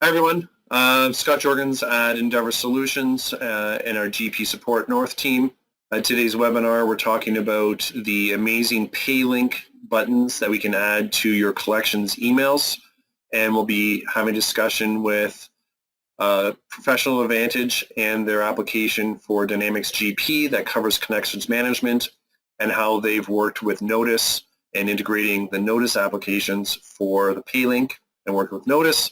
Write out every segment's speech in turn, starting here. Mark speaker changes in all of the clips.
Speaker 1: Hi everyone, Scott Jorgens at Endeavor Solutions and our GP Support North team. Today's webinar we're talking about the amazing PayLink buttons that we can add to your collections emails, and we'll be having a discussion with Professional Advantage and their application for Dynamics GP that covers collections management and how they've worked with Notice and integrating the Notice applications for the PayLink and working with Notice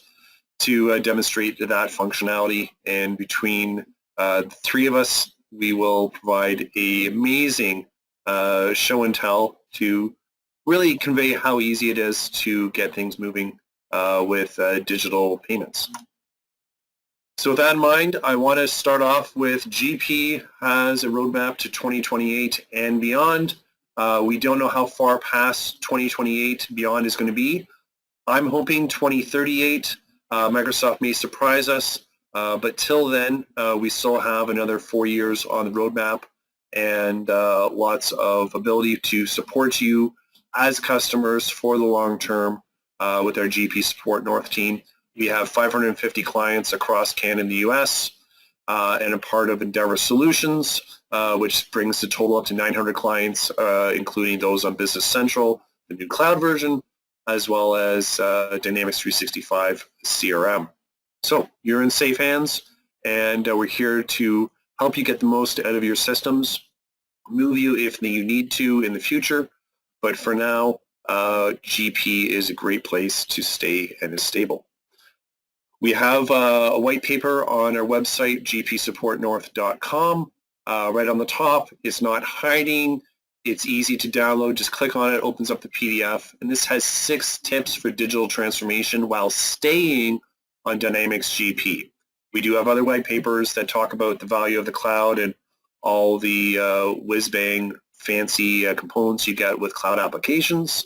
Speaker 1: to demonstrate that functionality. And between the three of us, we will provide an amazing show and tell to really convey how easy it is to get things moving with digital payments. So with that in mind, I want to start off with GP has a roadmap to 2028 and beyond. We don't know how far past 2028 beyond is going to be. I'm hoping 2038. Microsoft may surprise us, but till then, we still have another 4 years on the roadmap and lots of ability to support you as customers for the long term with our GP Support North team. We have 550 clients across Canada and the US and a part of Endeavor Solutions, which brings the total up to 900 clients, including those on Business Central, the new cloud version, as well as Dynamics 365 CRM. So you're in safe hands, and we're here to help you get the most out of your systems, move you if you need to in the future, but for now, GP is a great place to stay and is stable. We have a white paper on our website, gpsupportnorth.com. Right on the top, it's not hiding. It's easy to download. Just click on it, opens up the PDF. And this has 6 tips for digital transformation while staying on Dynamics GP. We do have other white papers that talk about the value of the cloud and all the whiz-bang fancy components you get with cloud applications.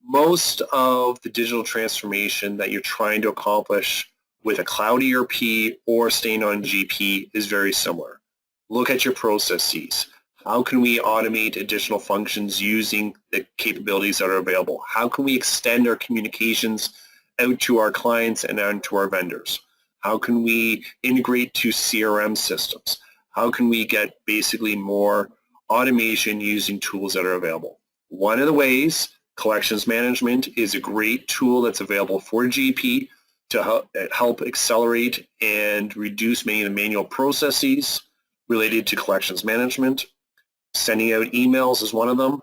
Speaker 1: Most of the digital transformation that you're trying to accomplish with a cloud ERP or staying on GP is very similar. Look at your processes. How can we automate additional functions using the capabilities that are available? How can we extend our communications out to our clients and out to our vendors? How can we integrate to CRM systems? How can we get basically more automation using tools that are available? One of the ways, collections management is a great tool that's available for GP to help accelerate and reduce many of the manual processes related to collections management. Sending out emails is one of them.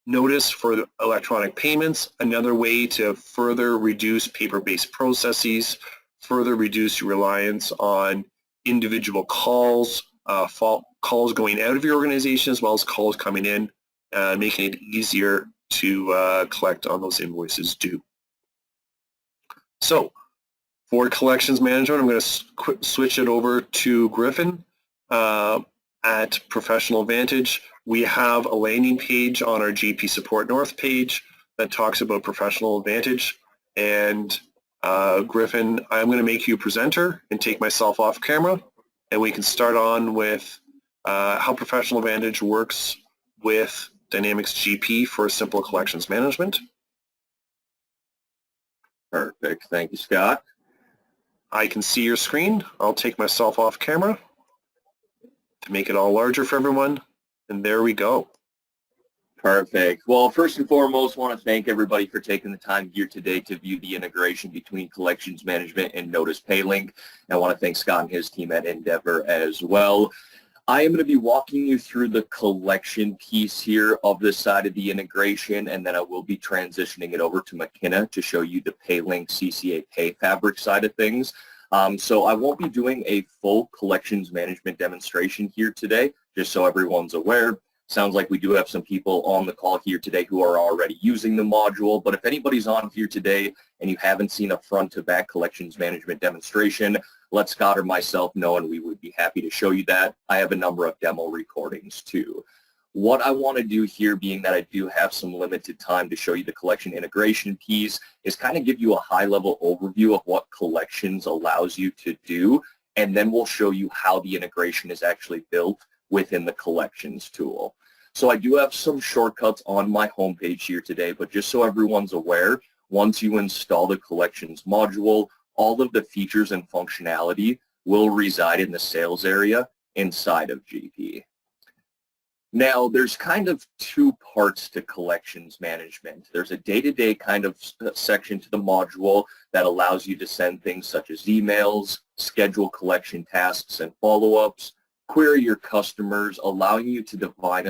Speaker 1: Notice for electronic payments, another way to further reduce paper-based processes, further reduce your reliance on individual calls, calls going out of your organization as well as calls coming in, making it easier to collect on those invoices due. So for collections management, I'm going to switch it over to Griffin. At Professional Advantage, we have a landing page on our GP Support North page that talks about Professional Advantage. And Griffin, I'm going to make you a presenter and take myself off camera, and we can start on with how Professional Advantage works with Dynamics GP for simple collections management.
Speaker 2: Perfect. Thank you, Scott.
Speaker 1: I can see your screen. I'll take myself off camera to make it all larger for everyone, and there we go.
Speaker 2: Perfect. Well, first and foremost, I want to thank everybody for taking the time here today to view the integration between collections management and Notice PayLink. And I want to thank Scott and his team at Endeavor as well. I am going to be walking you through the collection piece here of this side of the integration, and then I will be transitioning it over to McKenna to show you the PayLink CCA Pay Fabric side of things. So I won't be doing a full collections management demonstration here today, just so everyone's aware. Sounds like we do have some people on the call here today who are already using the module, but if anybody's on here today and you haven't seen a front-to-back collections management demonstration, let Scott or myself know and we would be happy to show you that. I have a number of demo recordings too. What I want to do here, being that I do have some limited time to show you the collection integration piece, is kind of give you a high-level overview of what collections allows you to do, and then we'll show you how the integration is actually built within the collections tool. So I do have some shortcuts on my homepage here today, but just so everyone's aware, once you install the collections module, all of the features and functionality will reside in the sales area inside of GP. Now, there's kind of two parts to collections management. There's a day-to-day kind of section to the module that allows you to send things such as emails, schedule collection tasks and follow-ups, query your customers, allowing you to define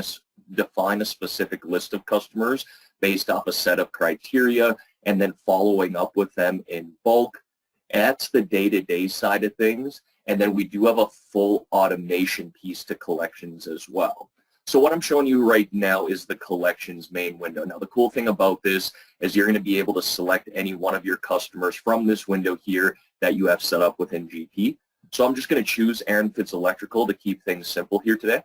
Speaker 2: a specific list of customers based off a set of criteria, and then following up with them in bulk. And that's the day-to-day side of things. And then we do have a full automation piece to collections as well. So what I'm showing you right now is the collections main window. Now the cool thing about this is you're going to be able to select any one of your customers from this window here that you have set up within GP. So I'm just going to choose Aaron Fitz Electrical to keep things simple here today.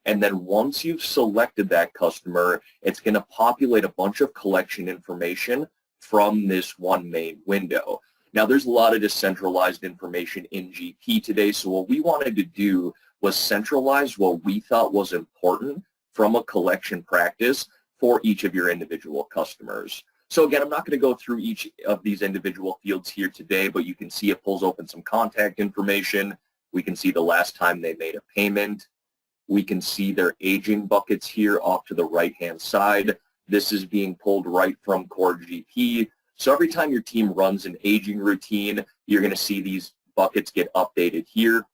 Speaker 2: And then once you've selected that customer, it's going to populate a bunch of collection information from this one main window. Now there's a lot of decentralized information in GP today, so what we wanted to do was centralize what we thought was important from a collection practice for each of your individual customers. So again, I'm not going to go through each of these individual fields here today, but you can see it pulls open some contact information. We can see the last time they made a payment. We can see their aging buckets here off to the right-hand side. This is being pulled right from Core GP. So every time your team runs an aging routine, you're going to see these buckets get updated here.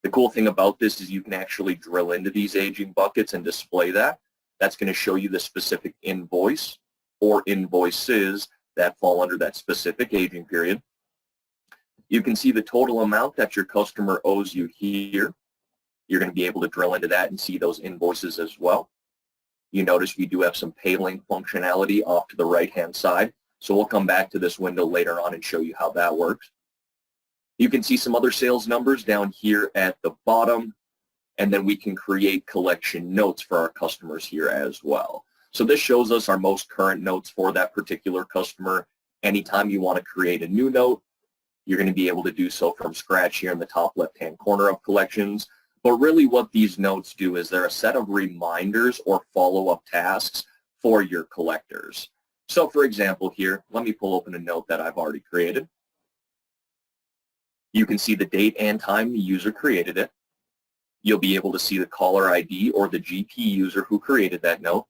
Speaker 2: The cool thing about this is you can actually drill into these aging buckets and display that. That's going to show you the specific invoice or invoices that fall under that specific aging period. You can see the total amount that your customer owes you here. You're going to be able to drill into that and see those invoices as well. You notice we do have some PayLink functionality off to the right-hand side. So we'll come back to this window later on and show you how that works. You can see some other sales numbers down here at the bottom, and then we can create collection notes for our customers here as well. So this shows us our most current notes for that particular customer. Anytime you want to create a new note, you're going to be able to do so from scratch here in the top left-hand corner of collections. But really what these notes do is they're a set of reminders or follow-up tasks for your collectors. So for example here, let me pull open a note that I've already created. You can see the date and time the user created it. You'll be able to see the caller ID or the GP user who created that note.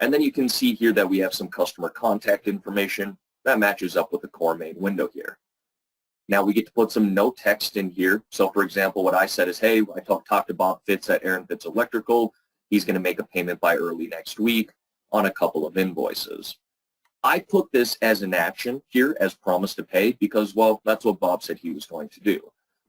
Speaker 2: And then you can see here that we have some customer contact information that matches up with the core main window here. Now we get to put some note text in here. So for example, what I said is, hey, I talked to Bob Fitz at Aaron Fitz Electrical. He's going to make a payment by early next week on a couple of invoices. I put this as an action here as promise to pay because, well, that's what Bob said he was going to do.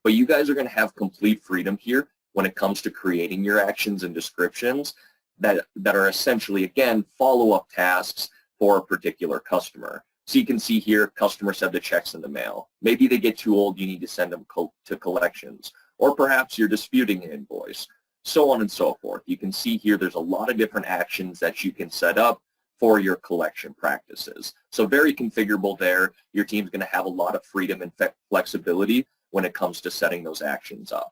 Speaker 2: But you guys are going to have complete freedom here when it comes to creating your actions and descriptions that are essentially, again, follow-up tasks for a particular customer. So you can see here, customer sent the checks in the mail. Maybe they get too old, you need to send them to collections. Or perhaps you're disputing an invoice, so on and so forth. You can see here there's a lot of different actions that you can set up for your collection practices. So very configurable there. Your team's going to have a lot of freedom and flexibility when it comes to setting those actions up.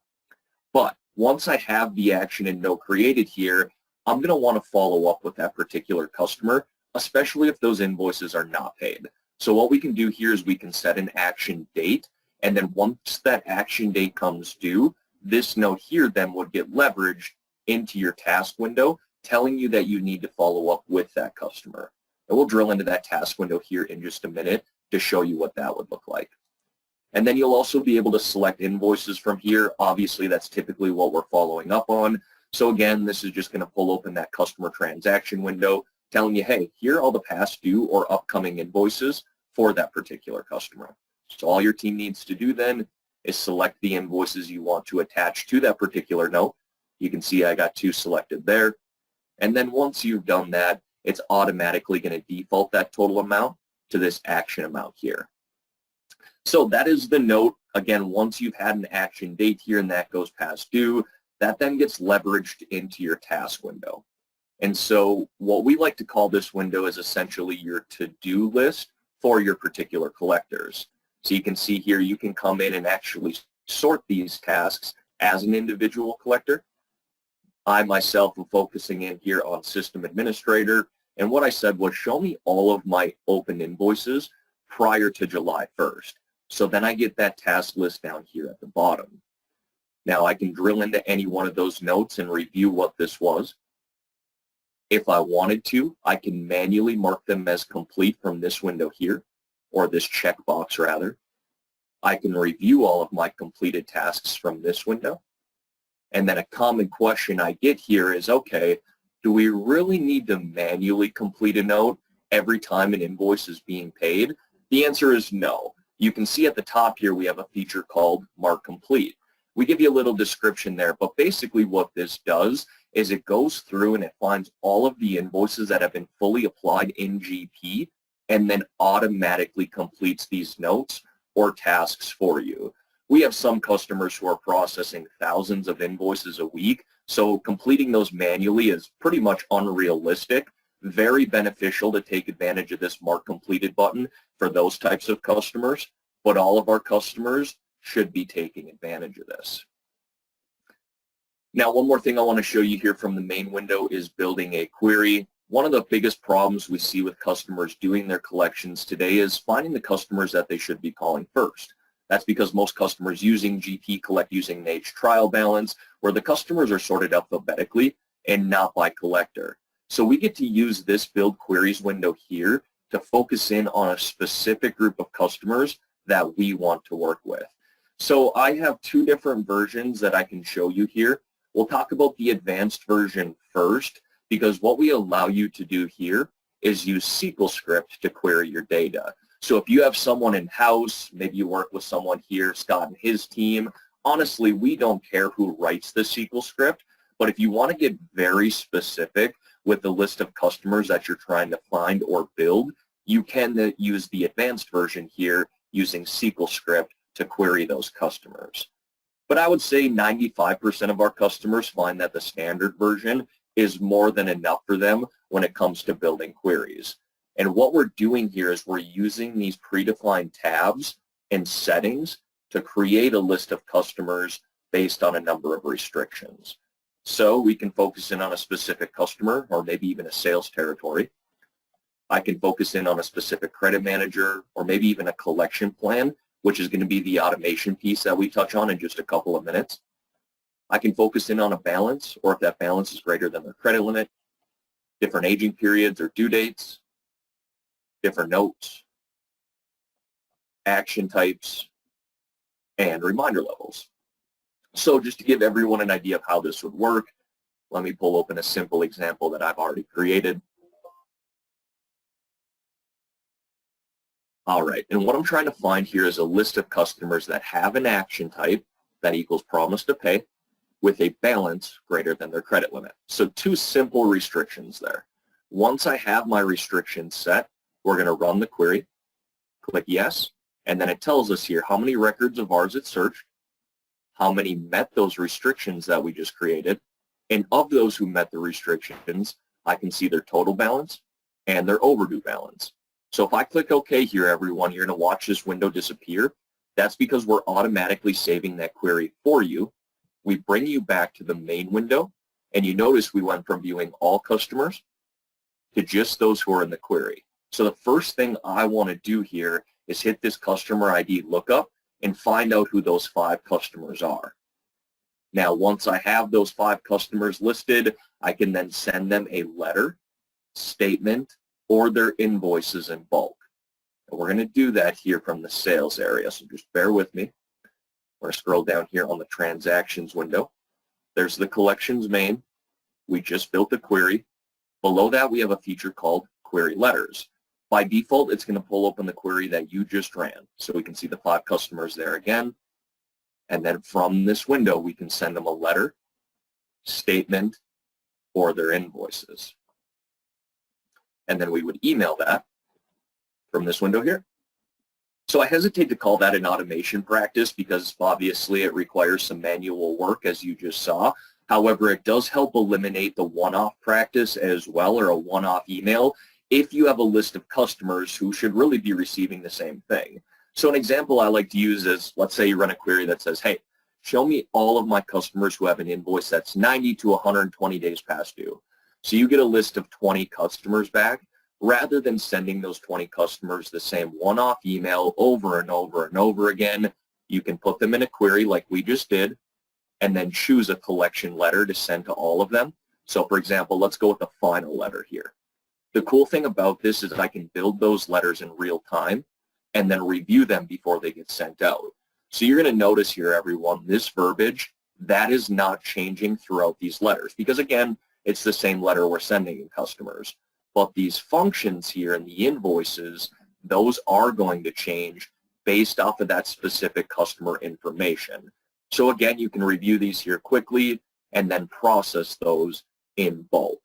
Speaker 2: But once I have the action and note created here, I'm going to want to follow up with that particular customer, especially if those invoices are not paid. So what we can do here is we can set an action date, and then once that action date comes due, this note here then would get leveraged into your task window, telling you that you need to follow up with that customer. And we'll drill into that task window here in just a minute to show you what that would look like. And then you'll also be able to select invoices from here. Obviously, that's typically what we're following up on. So again, this is just going to pull open that customer transaction window, telling you, hey, here are all the past due or upcoming invoices for that particular customer. So all your team needs to do then is select the invoices you want to attach to that particular note. You can see I got 2 selected there. And then once you've done that, it's automatically going to default that total amount to this action amount here. So that is the note. Again, once you've had an action date here and that goes past due, that then gets leveraged into your task window. And so what we like to call this window is essentially your to-do list for your particular collectors. So you can see here, you can come in and actually sort these tasks as an individual collector. I myself am focusing in here on system administrator, and what I said was show me all of my open invoices prior to July 1st. So then I get that task list down here at the bottom. Now I can drill into any one of those notes and review what this was. If I wanted to, I can manually mark them as complete from this window here, or this checkbox rather. I can review all of my completed tasks from this window. And then a common question I get here is, okay, do we really need to manually complete a note every time an invoice is being paid? The answer is no. You can see at the top here we have a feature called Mark Complete. We give you a little description there, but basically what this does is it goes through and it finds all of the invoices that have been fully applied in GP and then automatically completes these notes or tasks for you. We have some customers who are processing thousands of invoices a week, so completing those manually is pretty much unrealistic. Very beneficial to take advantage of this Mark Completed button for those types of customers, but all of our customers should be taking advantage of this. Now, one more thing I want to show you here from the main window is building a query. One of the biggest problems we see with customers doing their collections today is finding the customers that they should be calling first. That's because most customers using GP collect using an age trial balance, where the customers are sorted alphabetically and not by collector. So we get to use this build queries window here to focus in on a specific group of customers that we want to work with. So I have two different versions that I can show you here. We'll talk about the advanced version first, because what we allow you to do here is use SQL script to query your data. So if you have someone in-house, maybe you work with someone here, Scott and his team, honestly, we don't care who writes the SQL script, but if you want to get very specific with the list of customers that you're trying to find or build, you can use the advanced version here using SQL script to query those customers. But I would say 95% of our customers find that the standard version is more than enough for them when it comes to building queries. And what we're doing here is we're using these predefined tabs and settings to create a list of customers based on a number of restrictions. So we can focus in on a specific customer or maybe even a sales territory. I can focus in on a specific credit manager or maybe even a collection plan, which is going to be the automation piece that we touch on in just a couple of minutes. I can focus in on a balance, or if that balance is greater than their credit limit, different aging periods or due dates, different notes, action types, and reminder levels. So just to give everyone an idea of how this would work, let me pull open a simple example that I've already created. All right, and what I'm trying to find here is a list of customers that have an action type that equals promise to pay with a balance greater than their credit limit. So two simple restrictions there. Once I have my restrictions set, we're going to run the query, click yes, and then it tells us here how many records of ours it searched, how many met those restrictions that we just created, and of those who met the restrictions, I can see their total balance and their overdue balance. So if I click OK here, everyone, you're going to watch this window disappear. That's because we're automatically saving that query for you. We bring you back to the main window, and you notice we went from viewing all customers to just those who are in the query. So the first thing I want to do here is hit this customer ID lookup and find out who those 5 customers are. Now, once I have those 5 customers listed, I can then send them a letter, statement, or their invoices in bulk. And we're going to do that here from the sales area, so just bear with me. We're going to scroll down here on the transactions window. There's the collections main. We just built a query. Below that, we have a feature called query letters. By default, it's going to pull open the query that you just ran. So we can see the 5 customers there again. And then from this window, we can send them a letter, statement, or their invoices. And then we would email that from this window here. So I hesitate to call that an automation practice because obviously it requires some manual work, as you just saw. However, it does help eliminate the one-off practice as well, or a one-off email, if you have a list of customers who should really be receiving the same thing. So an example I like to use is, let's say you run a query that says, hey, show me all of my customers who have an invoice that's 90 to 120 days past due. So you get a list of 20 customers back. Rather than sending those 20 customers the same one-off email over and over and over again, you can put them in a query like we just did, and then choose a collection letter to send to all of them. So for example, let's go with the final letter here. The cool thing about this is I can build those letters in real time and then review them before they get sent out. So you're going to notice here, everyone, this verbiage, that is not changing throughout these letters because, again, it's the same letter we're sending to customers. But these functions here in the invoices, those are going to change based off of that specific customer information. So again, you can review these here quickly and then process those in bulk.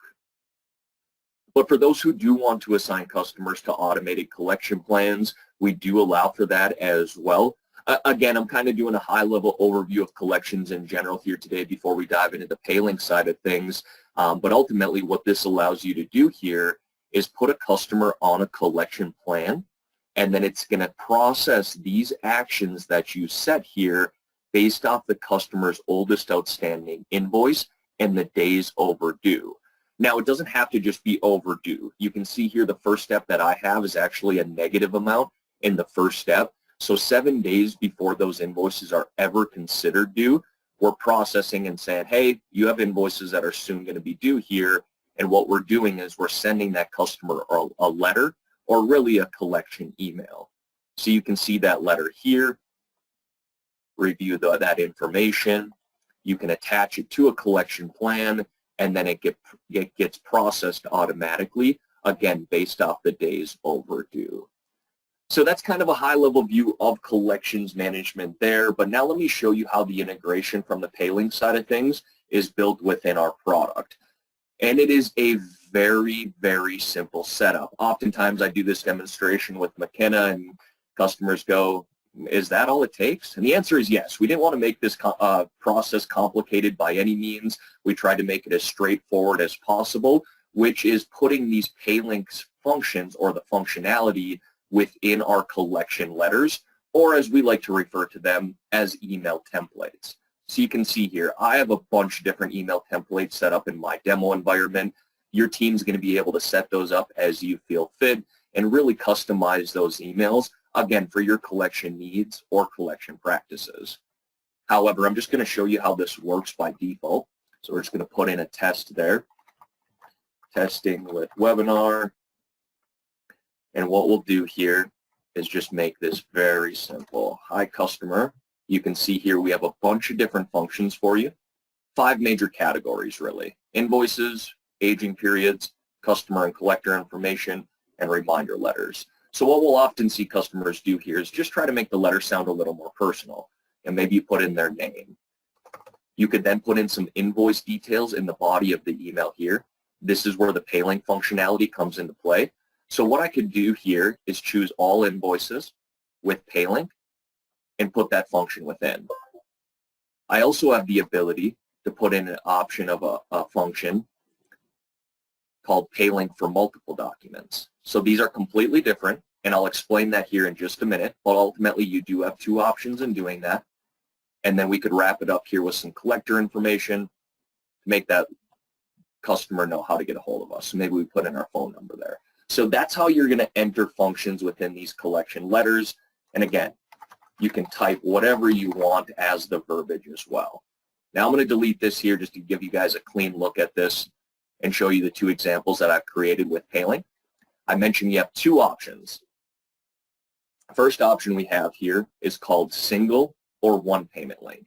Speaker 2: But for those who do want to assign customers to automated collection plans, we do allow for that as well. Again, I'm kind of doing a high-level overview of collections in general here today before we dive into the PayLink side of things. But ultimately, what this allows you to do here is put a customer on a collection plan, and then it's going to process these actions that you set here based off the customer's oldest outstanding invoice and the days overdue. Now, it doesn't have to just be overdue. You can see here the first step that I have is actually a negative amount in the first step. So 7 days before those invoices are ever considered due, we're processing and saying, hey, you have invoices that are soon going to be due here. And what we're doing is we're sending that customer a letter or really a collection email. So you can see that letter here, review that information. You can attach it to a collection plan, and then it gets processed automatically, again, based off the days overdue. So that's kind of a high-level view of collections management there, but now let me show you how the integration from the PayLink side of things is built within our product. And it is a very, very simple setup. Oftentimes I do this demonstration with McKenna and customers go, is that all it takes? And the answer is yes. We didn't want to make this process complicated by any means. We tried to make it as straightforward as possible, which is putting these PayLink functions or the functionality within our collection letters, or as we like to refer to them as email templates. So you can see here, I have a bunch of different email templates set up in my demo environment. Your team's going to be able to set those up as you feel fit and really customize those emails, again, for your collection needs or collection practices. However, I'm just going to show you how this works by default. So we're just going to put in a test there, testing with webinar. And what we'll do here is just make this very simple. Hi, customer. You can see here we have a bunch of different functions for you. 5 major categories, really. Invoices, aging periods, customer and collector information, and reminder letters. So what we'll often see customers do here is just try to make the letter sound a little more personal, and maybe you put in their name. You could then put in some invoice details in the body of the email here. This is where the PayLink functionality comes into play. So what I could do here is choose all invoices with PayLink and put that function within. I also have the ability to put in an option of a function called PayLink for multiple documents. So these are completely different, and I'll explain that here in just a minute, but ultimately you do have 2 options in doing that. And then we could wrap it up here with some collector information to make that customer know how to get a hold of us. So maybe we put in our phone number there. So that's how you're going to enter functions within these collection letters. And again, you can type whatever you want as the verbiage as well. Now I'm going to delete this here just to give you guys a clean look at this and show you the 2 examples that I've created with PayLink. I mentioned you have 2 options. First option we have here is called single or one payment link.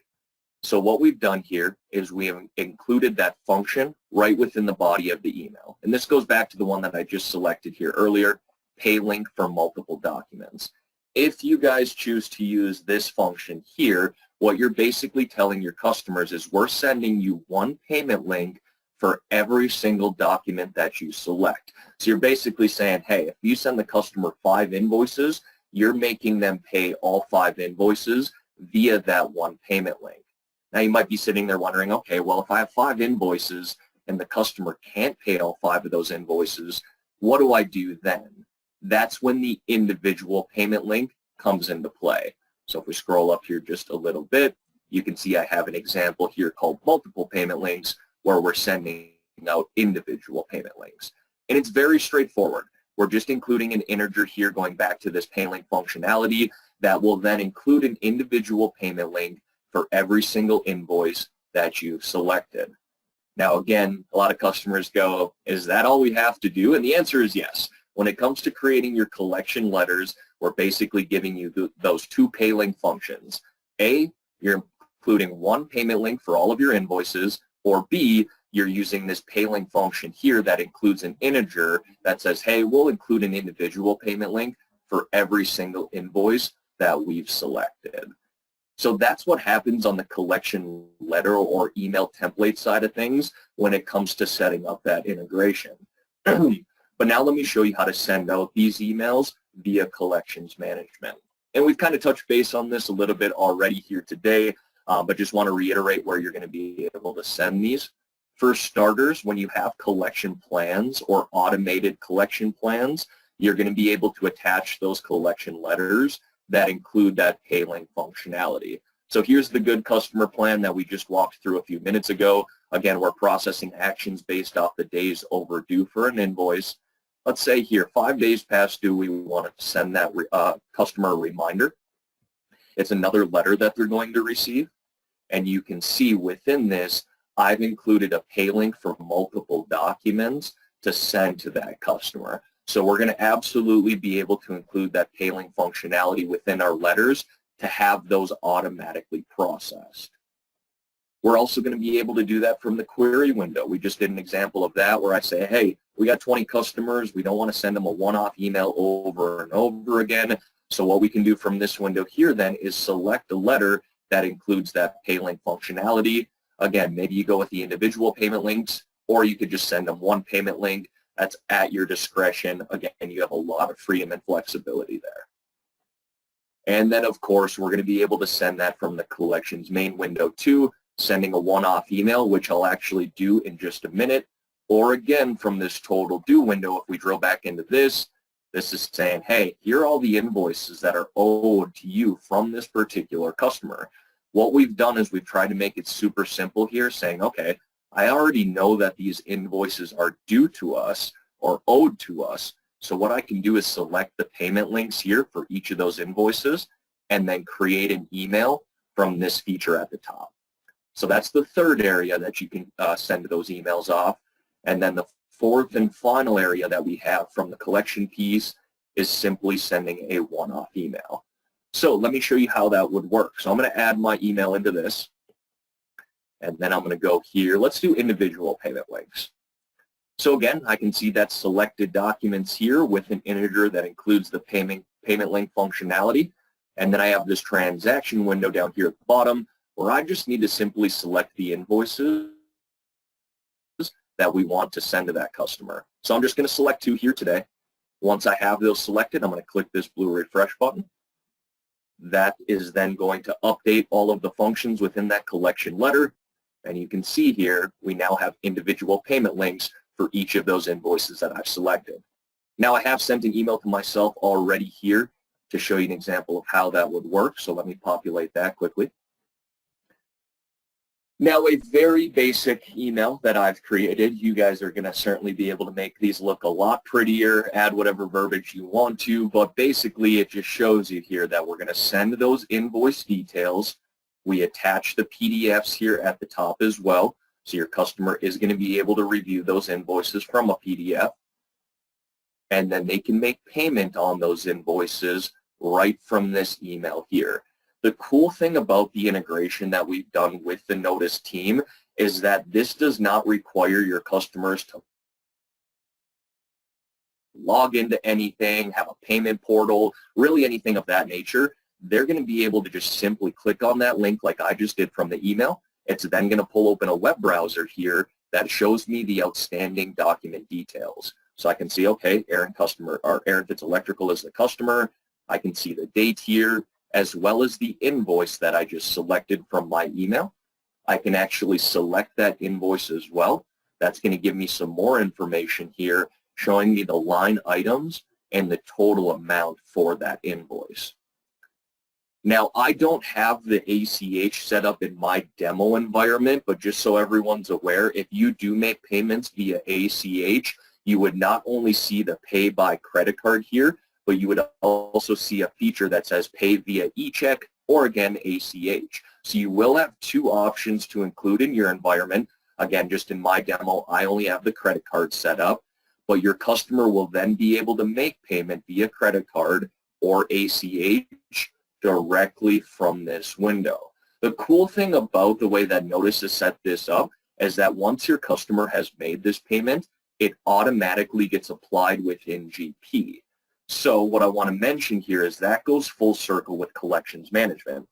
Speaker 2: So what we've done here is we have included that function right within the body of the email. And this goes back to the one that I just selected here earlier, PayLink for multiple documents. If you guys choose to use this function here, what you're basically telling your customers is we're sending you one payment link for every single document that you select. So you're basically saying, hey, if you send the customer 5 invoices, you're making them pay all 5 invoices via that one payment link. Now you might be sitting there wondering, okay, well, if I have 5 invoices and the customer can't pay all 5 of those invoices, what do I do then? That's when the individual payment link comes into play. So if we scroll up here just a little bit, you can see I have an example here called multiple payment links where we're sending out individual payment links. And it's very straightforward. We're just including an integer here going back to this PayLink functionality that will then include an individual payment link for every single invoice that you've selected. Now again, a lot of customers go, is that all we have to do? And the answer is yes. When it comes to creating your collection letters, we're basically giving you those two PayLink functions. A, you're including one payment link for all of your invoices, or B, you're using this PayLink function here that includes an integer that says, hey, we'll include an individual payment link for every single invoice that we've selected. So that's what happens on the collection letter or email template side of things when it comes to setting up that integration. But now let me show you how to send out these emails via collections management. And we've kind of touched base on this a little bit already here today, but just want to reiterate where you're going to be able to send these. For starters, when you have collection plans or automated collection plans, you're going to be able to attach those collection letters that include that PayLink functionality. So here's the good customer plan that we just walked through a few minutes ago. Again, we're processing actions based off the days overdue for an invoice. Let's say here, 5 days past due, we want to send that customer a reminder. It's another letter that they're going to receive. And you can see within this, I've included a PayLink for multiple documents to send to that customer. So we're going to absolutely be able to include that PayLink functionality within our letters to have those automatically processed. We're also going to be able to do that from the query window. We just did an example of that where I say, hey, we got 20 customers. We don't want to send them a one-off email over and over again. So what we can do from this window here then is select a letter that includes that PayLink functionality. Again, maybe you go with the individual payment links, or you could just send them one payment link. That's at your discretion. Again, you have a lot of freedom and flexibility there. And then, of course, we're going to be able to send that from the collections main window too, sending a one-off email, which I'll actually do in just a minute. Or again, from this total due window, if we drill back into this, this is saying, hey, here are all the invoices that are owed to you from this particular customer. What we've done is we've tried to make it super simple here, saying, okay, I already know that these invoices are due to us or owed to us. So what I can do is select the payment links here for each of those invoices and then create an email from this feature at the top. So that's the third area that you can send those emails off. And then the fourth and final area that we have from the collection piece is simply sending a one-off email. So let me show you how that would work. So I'm going to add my email into this. And then I'm going to go here. Let's do individual payment links. So again, I can see that selected documents here with an integer that includes the payment link functionality. And then I have this transaction window down here at the bottom where I just need to simply select the invoices that we want to send to that customer. So I'm just going to select two here today. Once I have those selected, I'm going to click this blue refresh button. That is then going to update all of the functions within that collection letter. And you can see here, we now have individual payment links for each of those invoices that I've selected. Now I have sent an email to myself already here to show you an example of how that would work. So let me populate that quickly. Now a very basic email that I've created. You guys are going to certainly be able to make these look a lot prettier, add whatever verbiage you want to, but basically it just shows you here that we're going to send those invoice details. We attach the PDFs here at the top as well, so your customer is going to be able to review those invoices from a PDF, and then they can make payment on those invoices right from this email here. The cool thing about the integration that we've done with the Notice team is that this does not require your customers to log into anything, have a payment portal, really anything of that nature. They're going to be able to just simply click on that link like I just did from the email. It's then going to pull open a web browser here that shows me the outstanding document details. So I can see, okay, Aaron Fitz Electrical is the customer. I can see the date here, as well as the invoice that I just selected from my email. I can actually select that invoice as well. That's going to give me some more information here, showing me the line items and the total amount for that invoice. Now, I don't have the ACH set up in my demo environment, but just so everyone's aware, if you do make payments via ACH, you would not only see the pay by credit card here, but you would also see a feature that says pay via e-check or again ACH. So you will have two options to include in your environment. Again, just in my demo, I only have the credit card set up, but your customer will then be able to make payment via credit card or ACH directly from this window. The cool thing about the way that Notice has set this up is that once your customer has made this payment, it automatically gets applied within GP. So what I want to mention here is that goes full circle with collections management.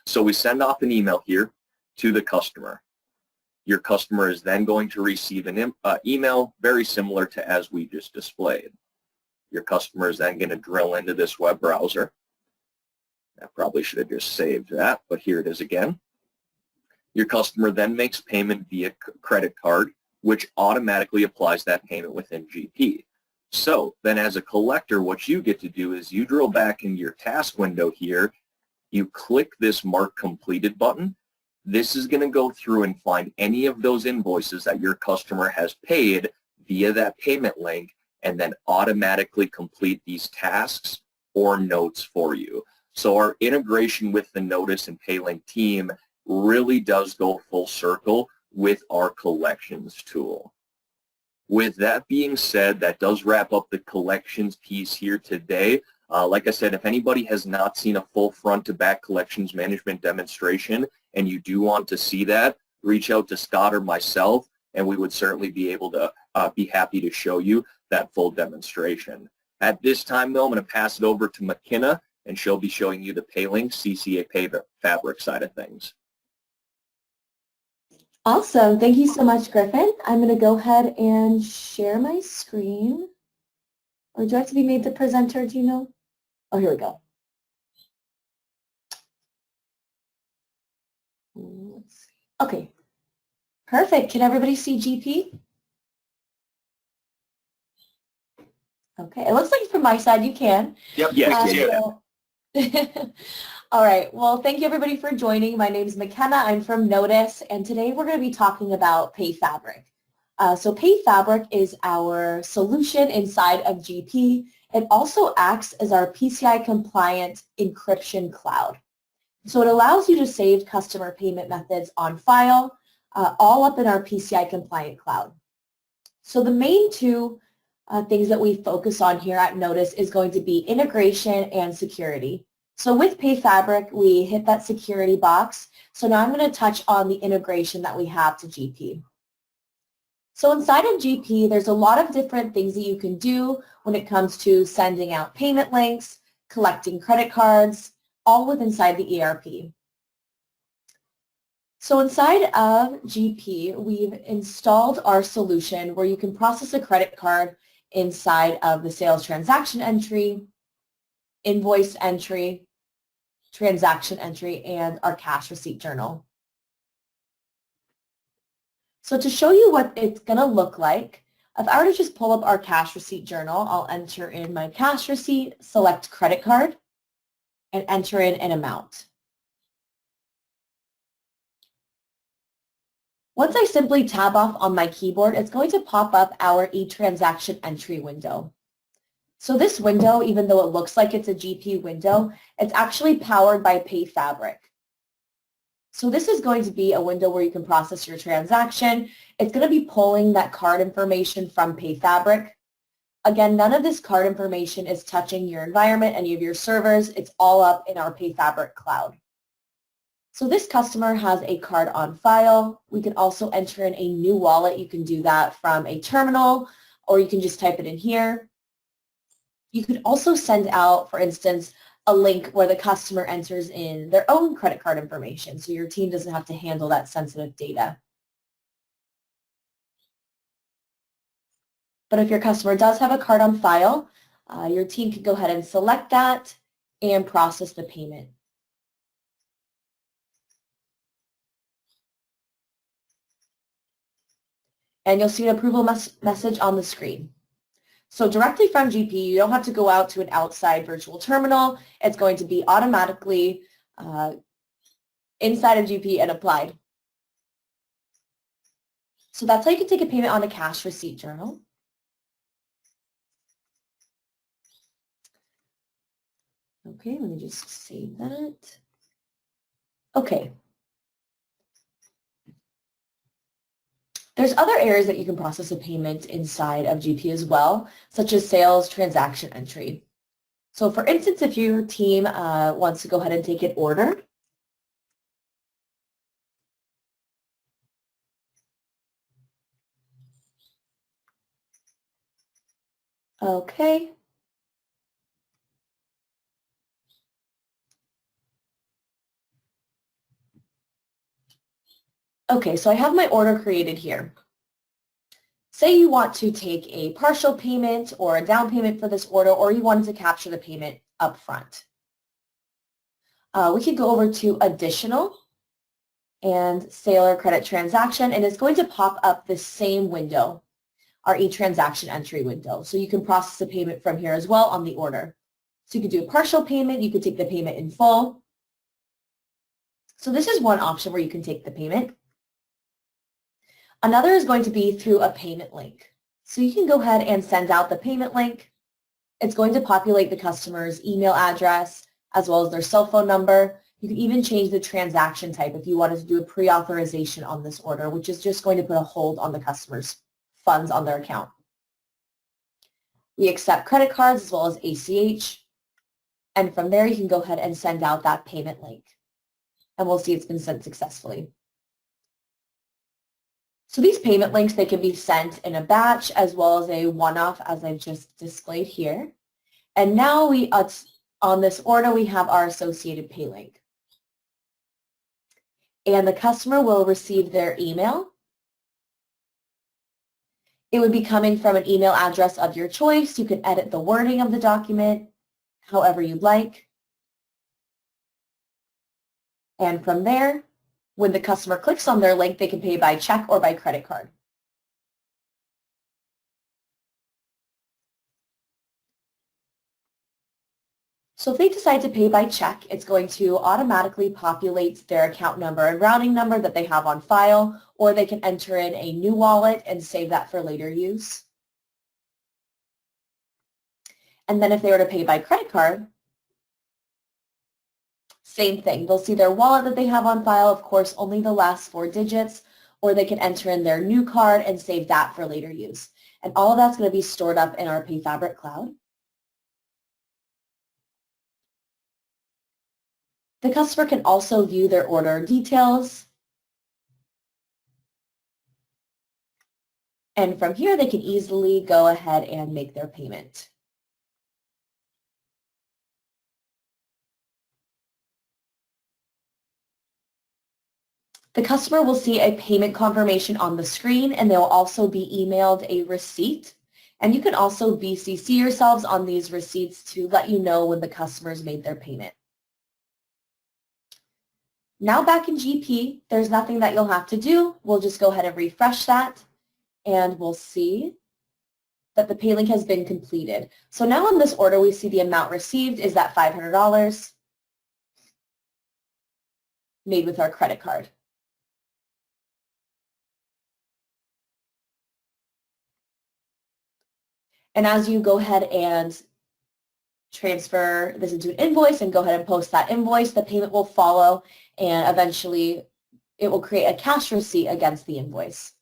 Speaker 2: So we send off an email here to the customer. Your customer is then going to receive an email very similar to as we just displayed. Your customer is then going to drill into this web browser. I probably should have just saved that, but here it is again. Your customer then makes payment via credit card, which automatically applies that payment within GP. So then as a collector, what you get to do is you drill back into your task window here, you click this Mark Completed button. This is going to go through and find any of those invoices that your customer has paid via that payment link and then automatically complete these tasks or notes for you. So our integration with the Notice and PayLink team really does go full circle with our collections tool. With that being said, that does wrap up the collections piece here today. Like I said, if anybody has not seen a full front-to-back collections management demonstration and you do want to see that, reach out to Scott or myself, and we would certainly be able to be happy to show you that full demonstration. At this time, though, I'm going to pass it over to McKenna, and she'll be showing you the PayLink CCA Fabric side of things.
Speaker 3: Awesome. Thank you so much, Griffin. I'm going to go ahead and share my screen. Or do I have to be made the presenter, do you know? Oh, here we go. Let's see. Okay. Perfect. Can everybody see GP? Okay. It looks like from my side you can.
Speaker 1: Yep. Yes.
Speaker 3: All right. Well, thank you everybody for joining. My name is McKenna. I'm from Notice, and today we're going to be talking about PayFabric. So PayFabric is our solution inside of GP. It also acts as our PCI compliant encryption cloud. So it allows you to save customer payment methods on file, all up in our PCI compliant cloud. So the main two things that we focus on here at Notice is going to be integration and security. So with PayFabric, we hit that security box. So now I'm going to touch on the integration that we have to GP. So inside of GP, there's a lot of different things that you can do when it comes to sending out payment links, collecting credit cards, all within inside the ERP. So inside of GP, we've installed our solution where you can process a credit card inside of the sales transaction entry, invoice entry, transaction entry, and our cash receipt journal. So to show you what it's going to look like, if I were to just pull up our cash receipt journal, I'll enter in my cash receipt, select credit card, and enter in an amount. Once I simply tab off on my keyboard, it's going to pop up our e-transaction entry window. So this window, even though it looks like it's a GP window, it's actually powered by PayFabric. So this is going to be a window where you can process your transaction. It's going to be pulling that card information from PayFabric. Again, none of this card information is touching your environment, any of your servers. It's all up in our PayFabric cloud. So this customer has a card on file. We can also enter in a new wallet. You can do that from a terminal, or you can just type it in here. You could also send out, for instance, a link where the customer enters in their own credit card information, so your team doesn't have to handle that sensitive data. But if your customer does have a card on file, your team can go ahead and select that and process the payment. And you'll see an approval message on the screen. So directly from GP, you don't have to go out to an outside virtual terminal. It's going to be automatically inside of GP and applied. So that's how you can take a payment on a cash receipt journal. Okay, let me just save that. Okay. There's other areas that you can process a payment inside of GP as well, such as sales transaction entry. So for instance, if your team wants to go ahead and take an order, okay. Okay, so I have my order created here. Say you want to take a partial payment or a down payment for this order, or you wanted to capture the payment up front. We could go over to Additional and Sailor Credit Transaction, and it's going to pop up the same window, our e-transaction entry window. So you can process the payment from here as well on the order. So you could do a partial payment, you could take the payment in full. So this is one option where you can take the payment. Another is going to be through a payment link. So you can go ahead and send out the payment link. It's going to populate the customer's email address as well as their cell phone number. You can even change the transaction type if you wanted to do a pre-authorization on this order, which is just going to put a hold on the customer's funds on their account. We accept credit cards as well as ACH. And from there, you can go ahead and send out that payment link. And we'll see it's been sent successfully. So these payment links, they can be sent in a batch as well as a one-off, as I've just displayed here. And now on this order, we have our associated PayLink. And the customer will receive their email. It would be coming from an email address of your choice. You can edit the wording of the document however you'd like. And from there, when the customer clicks on their link, they can pay by check or by credit card. So if they decide to pay by check, it's going to automatically populate their account number and routing number that they have on file, or they can enter in a new wallet and save that for later use. And then if they were to pay by credit card, same thing. They'll see their wallet that they have on file, of course, only the last 4 digits, or they can enter in their new card and save that for later use. And all of that's going to be stored up in our PayFabric cloud. The customer can also view their order details. And from here, they can easily go ahead and make their payment. The customer will see a payment confirmation on the screen, and they will also be emailed a receipt. And you can also BCC yourselves on these receipts to let you know when the customers made their payment. Now back in GP, there's nothing that you'll have to do. We'll just go ahead and refresh that, and we'll see that the PayLink has been completed. So now on this order, we see the amount received is that $500 made with our credit card. And as you go ahead and transfer this into an invoice and go ahead and post that invoice, the payment will follow, and eventually it will create a cash receipt against the invoice.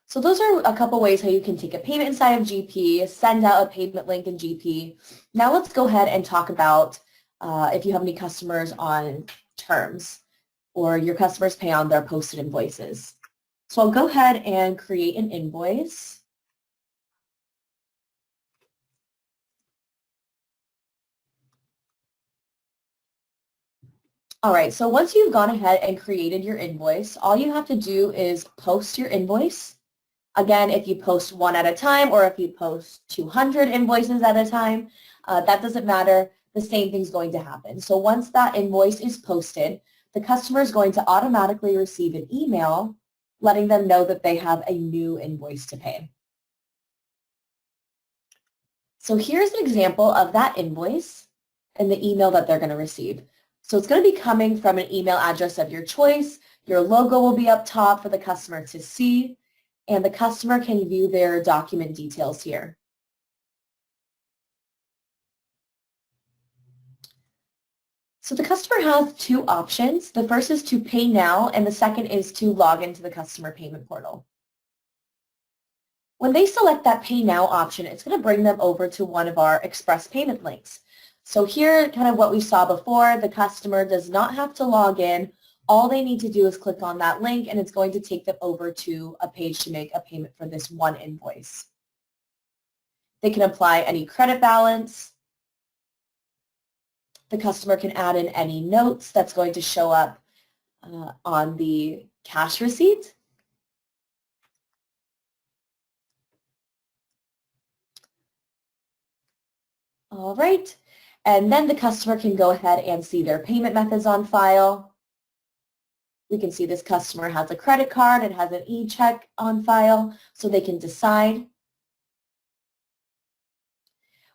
Speaker 3: So those are a couple ways how you can take a payment inside of GP, send out a payment link in GP. Now let's go ahead and talk about if you have any customers on terms or your customers pay on their posted invoices. So I'll go ahead and create an invoice. All right, so once you've gone ahead and created your invoice, all you have to do is post your invoice. Again, if you post one at a time or if you post 200 invoices at a time, that doesn't matter. The same thing's going to happen. So once that invoice is posted, the customer is going to automatically receive an email letting them know that they have a new invoice to pay. So here's an example of that invoice and the email that they're going to receive. So it's going to be coming from an email address of your choice. Your logo will be up top for the customer to see, and the customer can view their document details here. So the customer has two options. The first is to pay now, and the second is to log into the customer payment portal. When they select that pay now option, it's going to bring them over to one of our express payment links. So here, kind of what we saw before, the customer does not have to log in. All they need to do is click on that link, and it's going to take them over to a page to make a payment for this one invoice. They can apply any credit balance. The customer can add in any notes that's going to show up on the cash receipt. All right, and then the customer can go ahead and see their payment methods on file. We can see this customer has a credit card and has an e-check on file, so they can decide.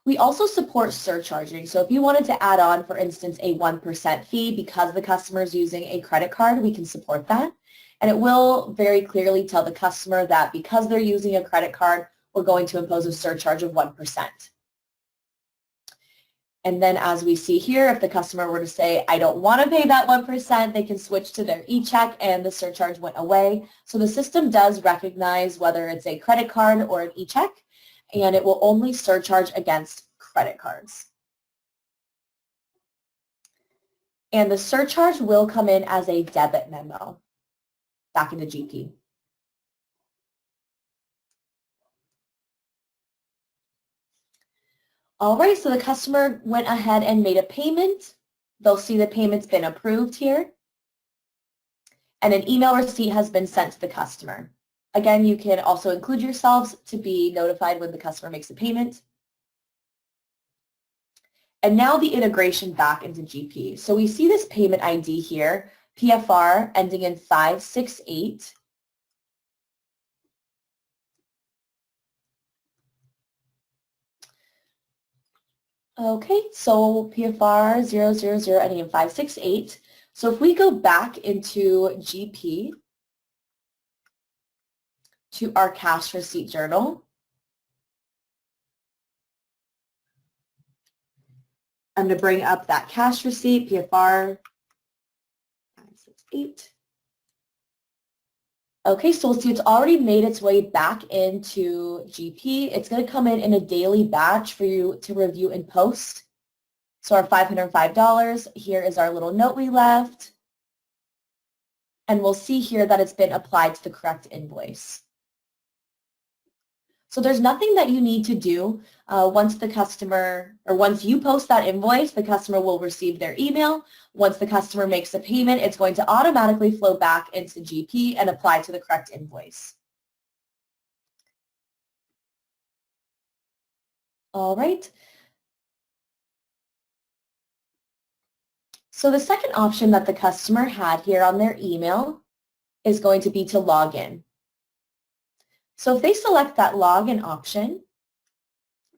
Speaker 3: We also support surcharging, so if you wanted to add on, for instance, a 1% fee because the customer is using a credit card, we can support that. And it will very clearly tell the customer that because they're using a credit card, we're going to impose a surcharge of 1%. And then as we see here, if the customer were to say, I don't want to pay that 1%, they can switch to their e-check and the surcharge went away. So the system does recognize whether it's a credit card or an e-check, and it will only surcharge against credit cards. And the surcharge will come in as a debit memo back into GP. All right, so the customer went ahead and made a payment. They'll see the payment's been approved here. And an email receipt has been sent to the customer. Again, you can also include yourselves to be notified when the customer makes a payment. And now the integration back into GP. So we see this payment ID here, PFR ending in 568. Okay, so PFR 000 ending in 568. So if we go back into GP to our cash receipt journal, I'm going to bring up that cash receipt, PFR 568. Okay, so we'll see it's already made its way back into GP. It's going to come in a daily batch for you to review and post. So our $505, here is our little note we left. And we'll see here that it's been applied to the correct invoice. So there's nothing that you need to do once the customer, or once you post that invoice, the customer will receive their email. Once the customer makes a payment, it's going to automatically flow back into GP and apply to the correct invoice. All right. So the second option that the customer had here on their email is going to be to log in. So if they select that login option,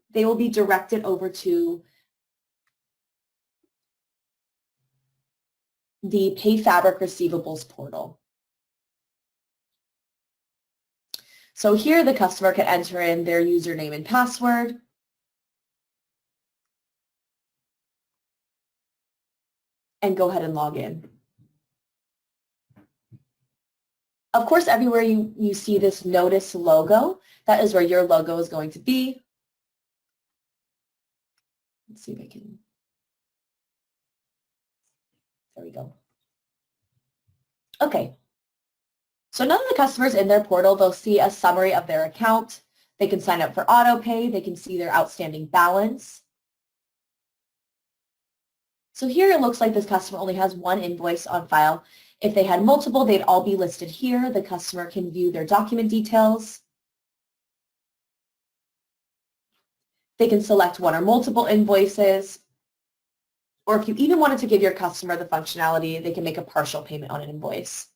Speaker 3: they will be directed over to the PayFabric Receivables portal. So here the customer can enter in their username and password. And go ahead and log in. Of course, everywhere you see this Notice logo, that is where your logo is going to be. Let's see if I can, there we go. Okay, so now that the customer's in their portal, they'll see a summary of their account. They can sign up for auto pay. They can see their outstanding balance. So here it looks like this customer only has one invoice on file. If they had multiple, they'd all be listed here. The customer can view their document details. They can select one or multiple invoices. Or if you even wanted to give your customer the functionality, they can make a partial payment on an invoice.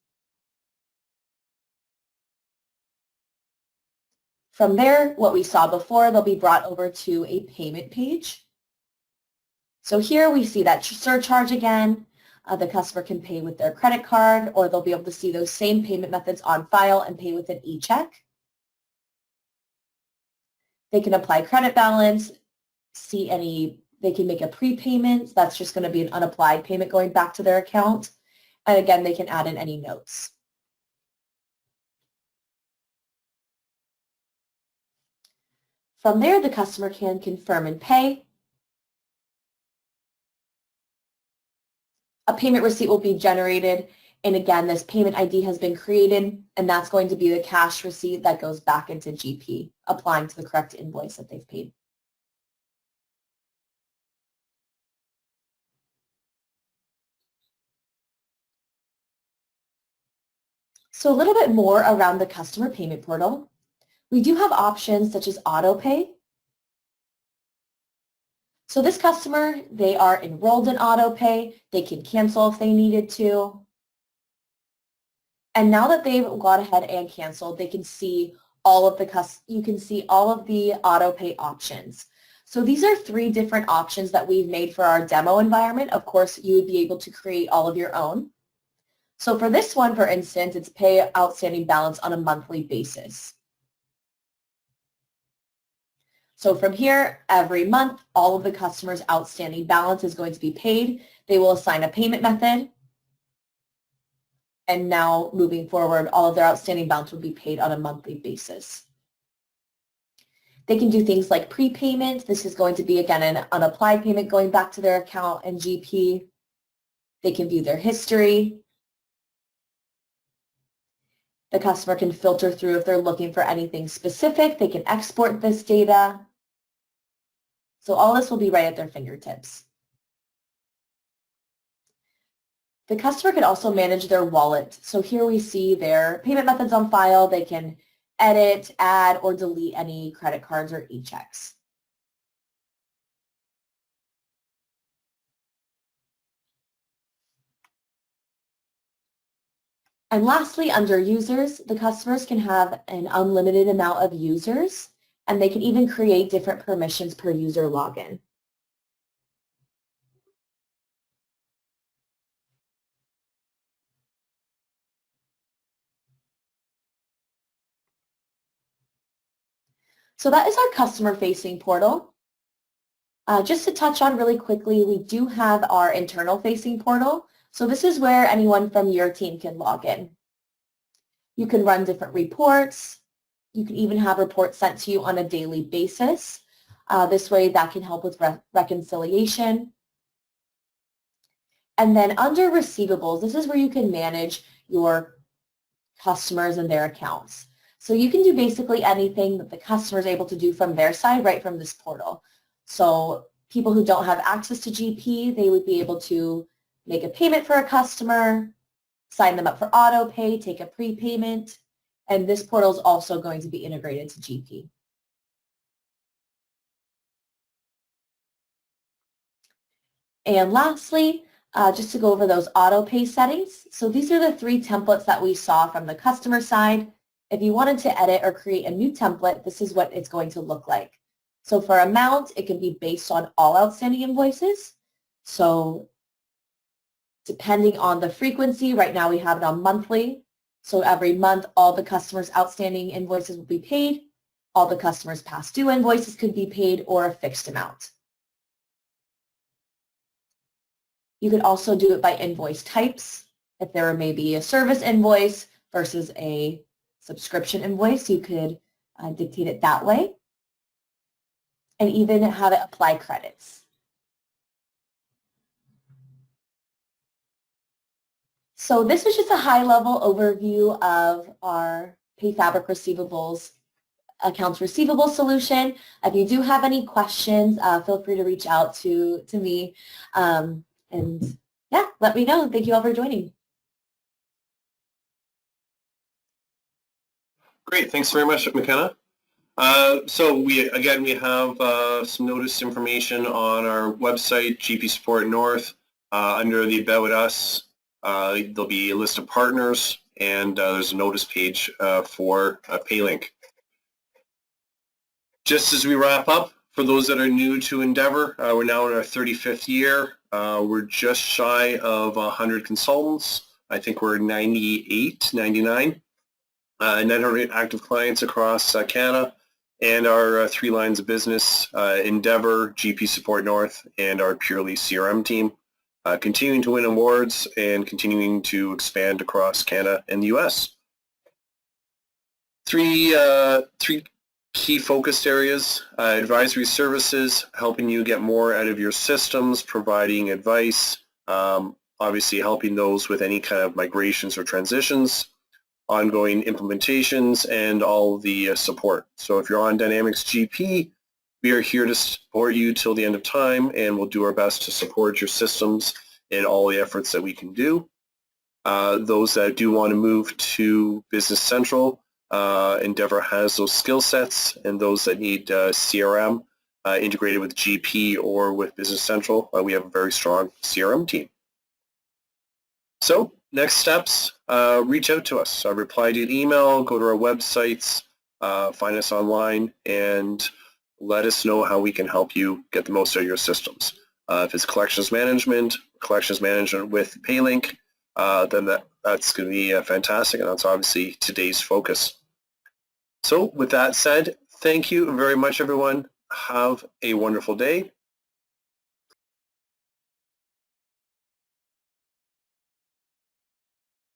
Speaker 3: From there, what we saw before, they'll be brought over to a payment page. So here we see that surcharge again. The customer can pay with their credit card, or they'll be able to see those same payment methods on file and pay with an e-check. They can apply credit balance, see any They can make a prepayment. That's just going to be an unapplied payment going back to their account. And again, they can add in any notes. From there, the customer can confirm and pay. A payment receipt will be generated. And again, this payment ID has been created, and that's going to be the cash receipt that goes back into GP, applying to the correct invoice that they've paid. So a little bit more around the customer payment portal. We do have options such as auto pay. So this customer, they are enrolled in auto pay. They can cancel if they needed to. And now that they've gone ahead and canceled, they can see all of the auto pay options. So these are 3 different options that we've made for our demo environment. Of course, you would be able to create all of your own. So for this one, for instance, it's pay outstanding balance on a monthly basis. So from here, every month, all of the customer's outstanding balance is going to be paid. They will assign a payment method. And now moving forward, all of their outstanding balance will be paid on a monthly basis. They can do things like prepayment. This is going to be, again, an unapplied payment going back to their account and GP. They can view their history. The customer can filter through if they're looking for anything specific. They can export this data. So all this will be right at their fingertips. The customer can also manage their wallet. So here we see their payment methods on file. They can edit, add, or delete any credit cards or e-checks. And lastly, under users, the customers can have an unlimited amount of users, and they can even create different permissions per user login. So that is our customer-facing portal. Just to touch on really quickly, we do have our internal-facing portal. So this is where anyone from your team can log in. You can run different reports. You can even have reports sent to you on a daily basis. This way, that can help with reconciliation. And then under receivables, this is where you can manage your customers and their accounts. So you can do basically anything that the customer is able to do from their side right from this portal. So people who don't have access to GP, they would be able to make a payment for a customer, sign them up for auto pay, take a prepayment, and this portal is also going to be integrated to GP. And lastly, just to go over those auto pay settings. So these are the 3 templates that we saw from the customer side. If you wanted to edit or create a new template, this is what it's going to look like. So for amount, it can be based on all outstanding invoices. So depending on the frequency, right now we have it on monthly. So every month, all the customers' outstanding invoices will be paid. All the customers' past due invoices could be paid, or a fixed amount. You could also do it by invoice types. If there may be a service invoice versus a subscription invoice, you could dictate it that way, and even how to apply credits. So this was just a high-level overview of our PayFabric receivables accounts receivable solution. If you do have any questions, feel free to reach out to me. And yeah, let me know. Thank you all for joining.
Speaker 1: Great, thanks very much, McKenna. So we have some notice information on our website, GP Support North. Under the About Us, there'll be a list of partners, and there's a notice page for PayLink. Just as we wrap up, for those that are new to Endeavor, we're now in our 35th year. We're just shy of 100 consultants. I think we're 98, 99. 900 active clients across Canada, and our 3 lines of business, Endeavor, GP Support North, and our Purely CRM team, continuing to win awards and continuing to expand across Canada and the US. Three key focused areas: advisory services, helping you get more out of your systems, providing advice, obviously helping those with any kind of migrations or transitions, ongoing implementations, and all the support. So if you're on Dynamics GP, we are here to support you till the end of time, and we'll do our best to support your systems in all the efforts that we can do. Those that do want to move to Business Central, Endeavor has those skill sets, and those that need CRM integrated with GP or with Business Central, we have a very strong CRM team. So next steps, reach out to us. Reply to an email, go to our websites, find us online, and let us know how we can help you get the most out of your systems. If it's collections management with PayLink, then that's going to be fantastic, and that's obviously today's focus. So with that said, thank you very much, everyone. Have a wonderful day,